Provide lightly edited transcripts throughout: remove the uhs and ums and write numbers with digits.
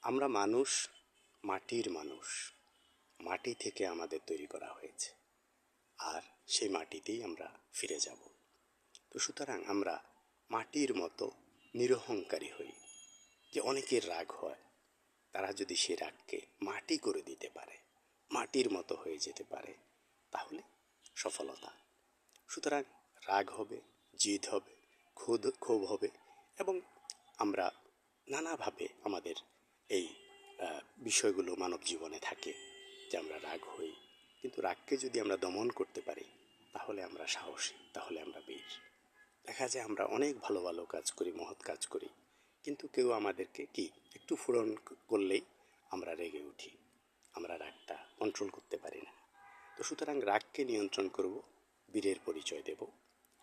আমরা মানুষ, মাটির মানুষ। মাটি থেকে আমাদের তৈরি করা হয়েছে, আর সেই মাটিতেই আমরা ফিরে যাব। তো সুতরাং আমরা মাটির মতো নিরহংকারী হই। যে অনেকের রাগ হয়, তারা যদি সে রাগকে মাটি করে দিতে পারে, মাটির মতো হয়ে যেতে পারে, তাহলে সফলতা। সুতরাং রাগ হবে, জিদ হবে, ক্ষোভ হবে, এবং আমরা নানাভাবে আমাদের এই বিষয়গুলো মানব জীবনে থাকে যে আমরা রাগ হই। কিন্তু রাগকে যদি আমরা দমন করতে পারি, তাহলে আমরা সাহসী, তাহলে আমরা বীর। দেখা যায় আমরা অনেক ভালো ভালো কাজ করি, মহৎ কাজ করি, কিন্তু কেউ আমাদেরকে একটু ফুরন করলেই আমরা রেগে উঠি, আমরা রাগটা কন্ট্রোল করতে পারি না। তো সুতরাং রাগকে নিয়ন্ত্রণ করব, বীরের পরিচয় দেব।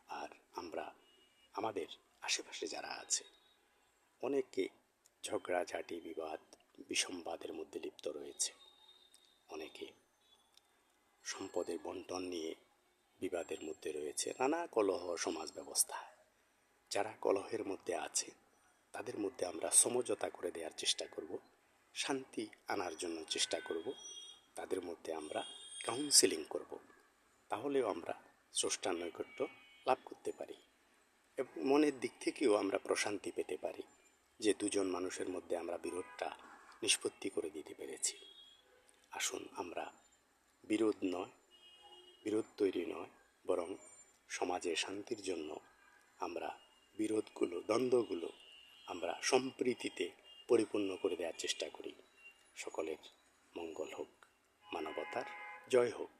আর আমরা আমাদের আশেপাশে যারা আছে, অনেকে ঝগড়াঝাঁটি, বিবাদ বিসম্বাদের মধ্যে লিপ্ত রয়েছে। অনেকে সম্পদের বন্টন নিয়ে বিবাদের মধ্যে রয়েছে, নানা কলহ সমাজ ব্যবস্থায়। যারা কলহের মধ্যে আছে, তাদের মধ্যে আমরা সমঝোতা করে দেওয়ার চেষ্টা করব, শান্তি আনার জন্য চেষ্টা করব, তাদের মধ্যে আমরা কাউন্সেলিং করব। তাহলেও আমরা স্রষ্টার নৈকট্য লাভ করতে পারি, এবং মনের দিক থেকেও আমরা প্রশান্তি পেতে পারি যে দুজন মানুষের মধ্যে আমরা বিরোধটা নিষ্পত্তি করে দিতে পেরেছি। আসুন আমরা বিরোধ তৈরি নয়, বরং সমাজে শান্তির জন্য আমরা দ্বন্দ্বগুলো আমরা সম্প্রীতিতে পরিপূর্ণ করে দেওয়ার চেষ্টা করি। সকলের মঙ্গল হোক, মানবতার জয় হোক।